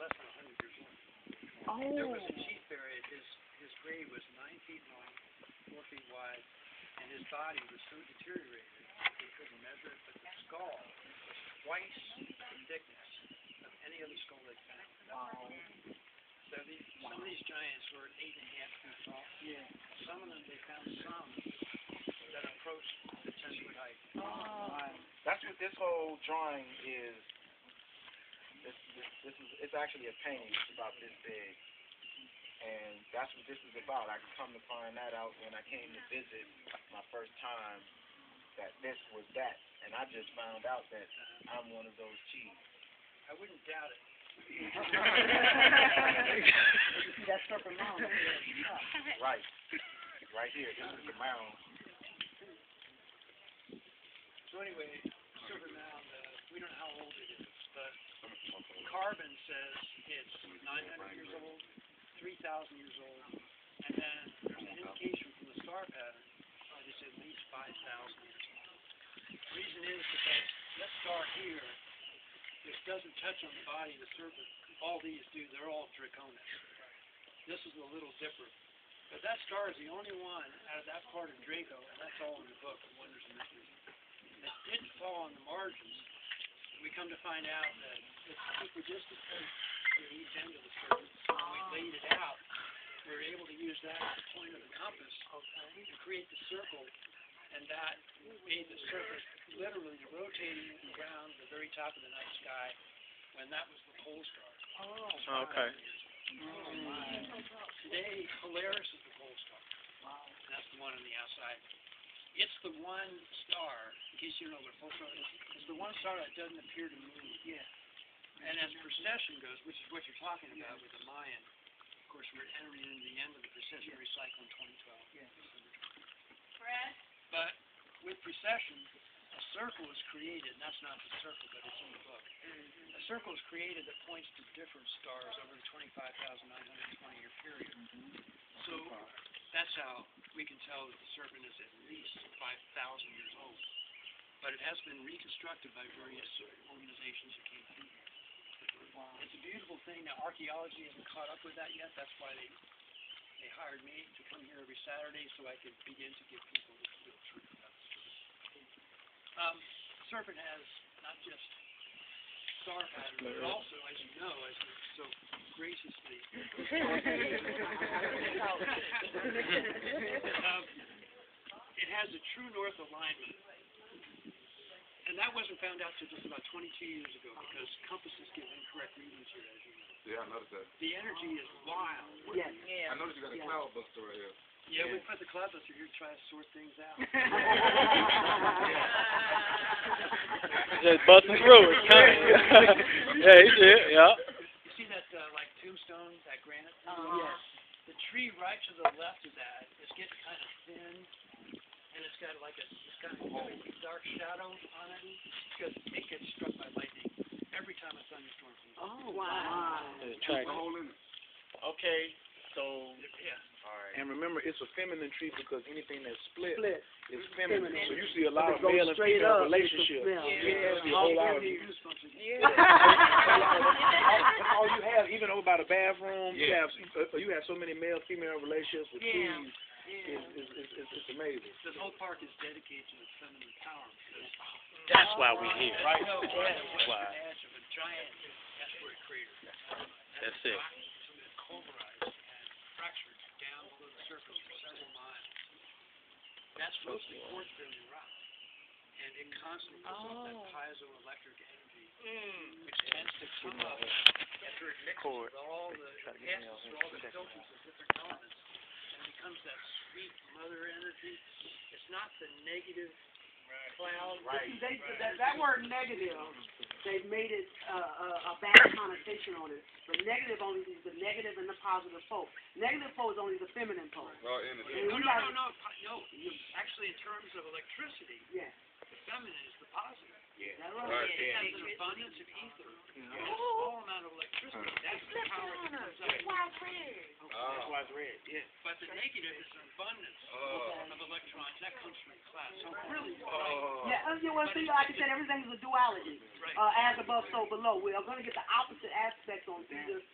less than 100 years old. Oh. There was a chief buried. His grave was 9 feet long, 4 feet wide, and his body was so deteriorated they couldn't measure it, but the skull was twice the thickness of any other skull they found. Wow. So some of these giants were 8.5 feet tall. Yeah. Some of them, they found some that approached the 10-foot height. Oh. That's what this whole drawing is. It's actually a painting. It's about this big. And that's what this is about. I come to find that out when I came to visit my first time, that this was that. And I just found out that I'm one of those chiefs. I wouldn't doubt it. That Serpent Mound. Right. Right here. This is the mound. So anyway, Serpent Mound, we don't know how old it is, but carbon says it's 900 years old. 3,000 years old, and then there's an indication from the star pattern that it's at least 5,000 years old. The reason is because this star here, this doesn't touch on the body of the serpent. All these do, they're all draconis. This is a little different. But that star is the only one out of that part of Draco, and that's all in the book of Wonders and Mysteries, that didn't fall on the margins. We come to find out that it's equidistant to each end of the serpent. So when we laid it out, we were able to use that as the point of the compass to create the circle, and that made the serpent literally rotating around the very top of the night sky when that was the pole star. Oh, okay. Today, Polaris is the pole star. And that's the one on the outside. It's the one star, in case you don't know what a pole star is, it's the one star that doesn't appear to move. Yeah. And as precession goes, which is what you're talking about with the Mayan, of course, we're entering into the end of the precessionary cycle in 2012. Yeah. But with precession, a circle is created, and that's not the circle, but it's in the book. A circle is created that points to different stars over a 25,920-year period. So that's how we can tell that the serpent is at least 5,000 years old. But it has been reconstructed by various organizations that came through here. It's a beautiful thing. Now, archaeology hasn't caught up with that yet. That's why they hired me to come here every Saturday so I could begin to give people the real truth about the serpent. The serpent has not just star patterns, but also, as you know, as you so graciously it has a true north alignment. And that wasn't found out until just about 22 years ago because compasses give incorrect readings here, as you know. Yeah, I noticed that. The energy is wild. Yes. I noticed you got a cloud buster right here. Yeah, we put the cloud buster here to try to sort things out. Just busting through. It's coming. Yeah, he did. Yeah. You see that, like, tombstone, that granite? Yes. The tree right to the left of that is getting kind of thin. And it's got like it's got a dark shadow on it because it gets struck by lightning every time a thunderstorm comes. Oh, wow. Okay, so... Yeah. All right. And remember, it's a feminine tree because anything that's split is feminine. feminine. So you see a lot of male and female relationships. Yeah. You see a whole lot of... Yeah. That's all you have, even over by the bathroom. Yeah. You have so many male-female relationships with trees. It's amazing. This whole park is dedicated to the feminine power. That's why we're here. Right. No, the western edge of a giant asteroid crater. That's it. Pulverized and fractured down below the surface for several miles. That's mostly quartz-bearing rock. And it constantly gives off that piezoelectric energy, which tends to come up after it mixes with all the gases or all the filters of different elements. Becomes that sweet mother energy. It's not the negative cloud. Right. That word negative, they've made it a bad connotation on it. But negative only is the negative and the positive pole. Negative pole is only the feminine pole. Raw energy. No. Actually, in terms of electricity, the feminine is the positive. Yeah. That's right. It has an abundance of ether. A small amount of electricity. That's the power that comes out. That's why why it's red. Yeah. But the negative is an abundance of electrons. That comes from the class. So really, right. Yeah, well, see, like I said, everything is a duality. Right. As above, so below. We are going to get the opposite aspects on either.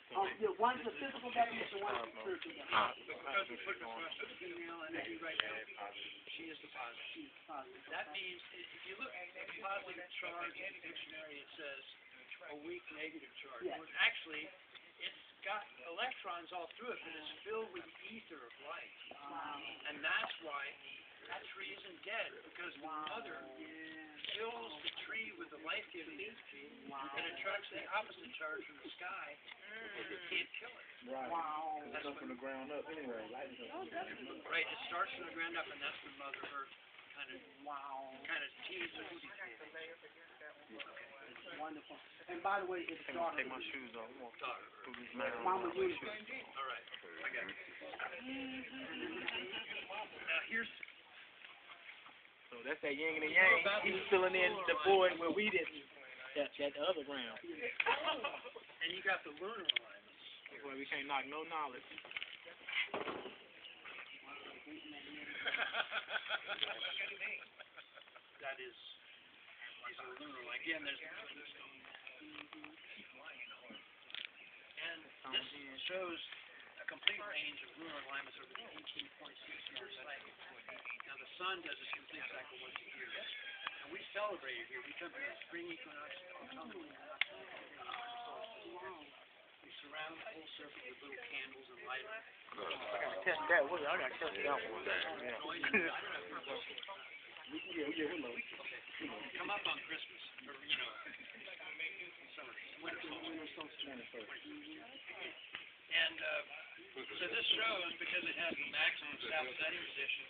One's the physical definition, one's the spiritual definition. Because we put across the female energy right now, she is the positive. She's positive. That means if you look at the positive charge in the dictionary, it says a weak negative charge. Yes. Well, actually, it's got electrons all through it, but it's filled with the ether of light. And that's why that tree isn't dead, because the mother fills the tree with the life-giving energy and attracts the opposite charge from the sky, and it can't kill it. Right. Wow. That's from the ground up anyway. Right, it starts from the ground up, and that's when Mother Earth kind of teases us. Wonderful. And by the way, it's daughter. Take my shoes off. I'm gonna Daughter. do this man. Mama Universe. All right, I got it. Now here's So that's that yin and the yang. He's filling in the void where we didn't. That other ground. and you got the lunar alignments. That's why we can't knock no knowledge. That is a lunar line. Again, there's and this shows a complete range of lunar alignments over the 18.6-year cycle. Now the sun does its complete cycle once a year, and we celebrate it here. We come to the spring equinox, autumnal equinox, we surround the whole circle with little candles and light them. I gotta test that. I gotta test that one. Yeah, we know. Come up on Christmas, or summer, winter solstice. And so this shows, because it has the maximum south setting position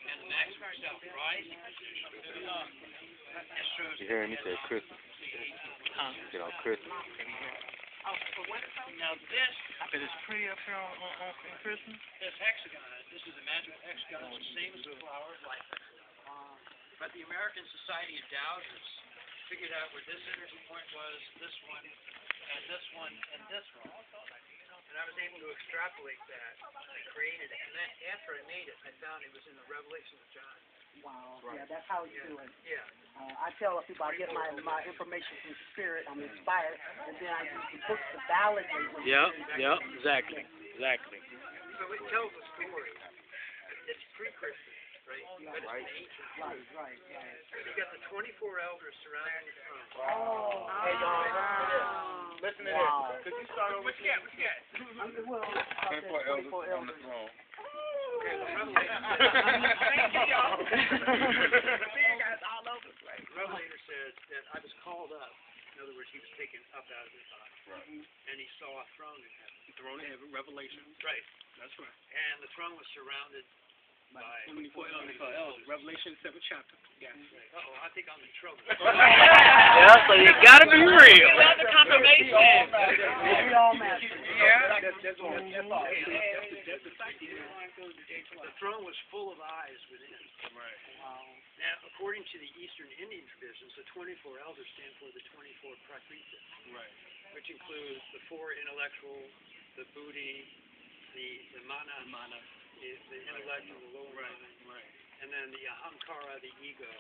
and the maximum south rising position, it shows. You hear me say Christmas? Get on Christmas. Now this, After this pretty up here on Christmas. this hexagon, this is a magical hexagon, it's the same as the flower of life hexagon. But the American Society of Dowsers figured out where this energy point was, this one, and this one, and this one. And I was able to extrapolate that and create it. And then after I made it, I found it was in the Revelation of John. Wow. Yeah, that's how you do it. Yeah. I tell people I get my information from Spirit. I'm inspired, and then I use the books to validate what Yep, exactly. So it tells a story. It's pre-Christian, right? But it's an ancient truth. Right. You got the 24 elders surrounding the throne. Hey, Don, listen to this. Could you start over? What's that? Well, 24 elders on the throne. Okay, the Revelator Revelator said that I was called up. In other words, he was taken up out of his body. Right. And he saw a throne in heaven. Throne in heaven, Revelation. Right. That's right. And the throne was surrounded by 24 elders. Revelation 7th chapter. Yeah. Uh-oh, I think I'm in trouble. Yeah, so you gotta be real. the confirmation. We all master. That's all. That's the fact. The throne was full of eyes within. Right. Now, according to the Eastern Indian traditions, the 24 elders stand for the 24 Prakriti, Right. which includes the 4 intellectual, the buddhi, the mana, the intellect of the lower mind, and then the ahamkara, the ego,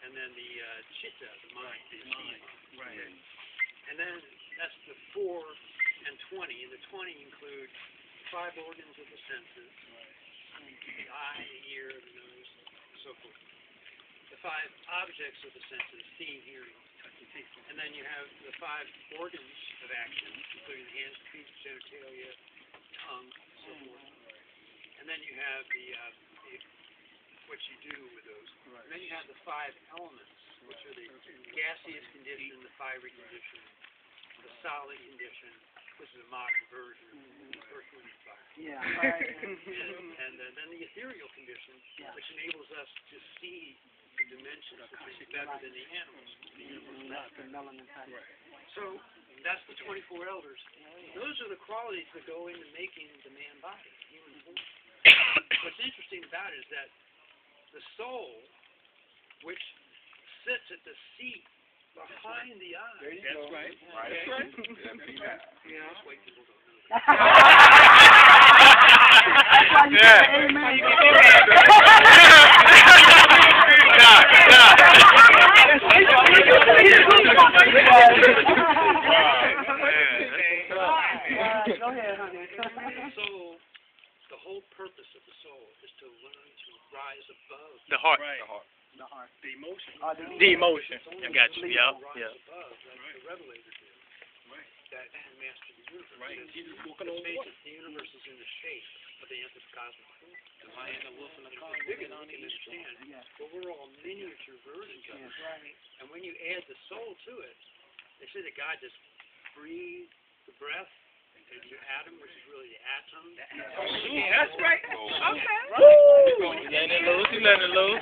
and then the chitta, the mind, Right. And then that's the 4 and 20, and the 20 include 5 organs of the senses, the eye, the ear, the nose, and so forth. The 5 objects of the senses, seeing, hearing, touching, tasting. And then you have the 5 organs of action, including the hands, feet, genitalia, tongue, and so forth. And then you have the what you do with those. And then you have the 5 elements, which are the gaseous condition, the fiery condition, the solid condition. This is a modern version of earth, wind, and fire. Yeah, right. And then the ethereal condition, which enables us to see the dimensions better than the animals. So that's the 24 elders. Those are the qualities that go into making the man body, human form. What's interesting about it is that the soul, which sits at the seat behind the eye. There you That's go. right. Right. That's right. Yeah. That's why people don't know that. why you Yeah. say amen. Go ahead, honey. So, the whole purpose of the soul is to learn to rise above The heart. the heart, the emotion. The emotion. I got you. Yep. Rise Yep. above, like the Revelator did. That master the universe. Right. Jesus walking on water. The universe is in the shape of the anthropocosmic form. The lion, the wolf, and the car. Bigger than we can understand. But we're all miniature versions of it. And when you add the soul to it, they say that God just breathed the breath into your atom, which is really the atom. That's right. Okay. You letting it loose. You letting it loose.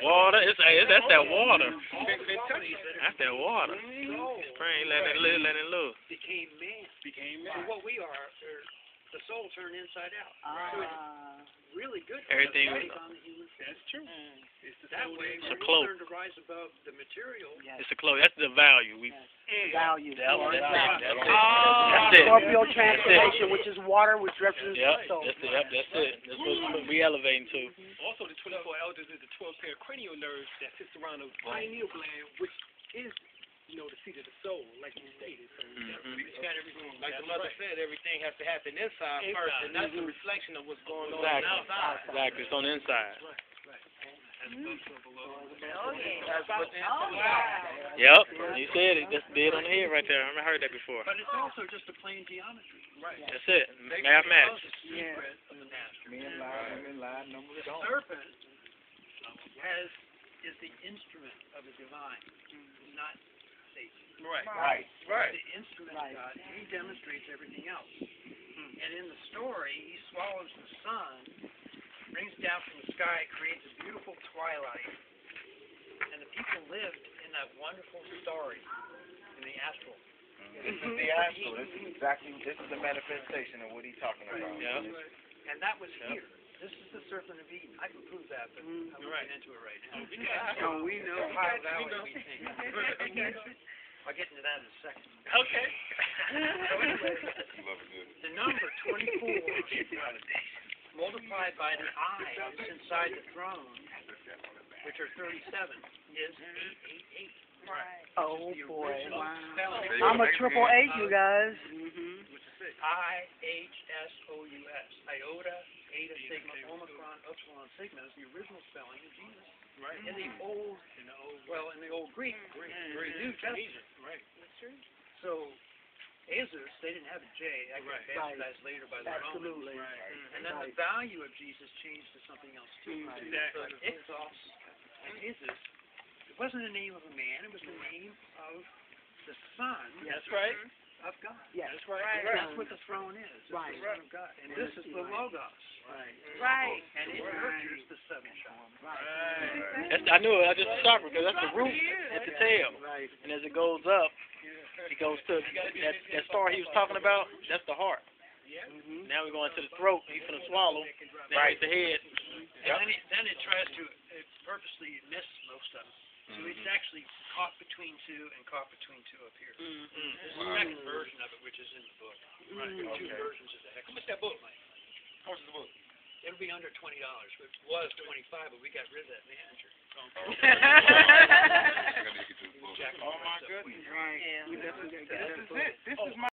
Water. That's that water. That's that water. Spring. Letting it loose. Letting it loose. Became man. So what we are, the soul turned inside out. So it's really good for Everything us to was- take on the human form. That's true. That way, It's a when we cloak. learn to rise above the material, It's a close. That's the value. We. Value. That's it. That's it. Scorpio transformation, which is water, which represents Yep. the soul. That's it. Yep. That's it. That's what we elevating to. Also, the 24 elders is the 12 pair of cranial nerves that sits around the pineal gland, which is, the seat of the soul, like you stated. So it's got everything. Like the mother said, everything has to happen inside first, and that's the reflection of what's going on Exactly. outside. Exactly. It's on the inside. Yep. You said it. That's dead on the head right there. I heard that before. but it's also just a plain geometry. That's it. Mathematics. Yeah. Secret of the master. Men lie, numbers The don't. serpent is the instrument of the divine, not Satan. Right. The instrument of God. He demonstrates everything else. And in the story, he swallows the sun, brings it down from the sky, creates a beautiful twilight, and the people lived in that wonderful story in the astral. This is the astral. This is the manifestation of what he's talking about. Yeah. And that was here. This is the Serpent of Eden. I can prove that, but I won't get into it right now. We know. Ohio Valley, we think. I'll get into that in a second. Okay. So anyway, the number 24 multiplied by the eye that's inside the throne, which are 37, is 888. Oh boy. Wow. Spelling. I'm a 888, you guys. I-H-S-O-U-S. Iota, Eta, Sigma, Omicron, Upsilon, Sigma is the original spelling of Jesus. Right. In the old Greek, the New Testament. Right. That's true. So, Azus, they didn't have a J. That got bastardized later by the Romans. Absolutely. And then the value of Jesus changed to something else too. So Ixos and Azus, it wasn't the name of a man, it was the name of the Son. That's right. Of God. Yes. That's right. That's what the throne is. It's Right. the Son of God. And this is the Logos. Right. And it nurtures the seven shop. That's, I knew it. I just stopped because that's the root at the tail. Right. And as it goes up, it goes to that star he was talking about. That's the heart. Now we're going to the throat. He's gonna swallow. Then it's the head. And then it tries to purposely miss most of it. So it's actually caught between two and caught between two up here. There's a second version of it, which is in the book. Two versions of the hex. How much that book, Mike? How much is the book? It'll be under $20. It was $25, but we got rid of that manager. Oh my goodness. Right. We definitely got This is it. This is my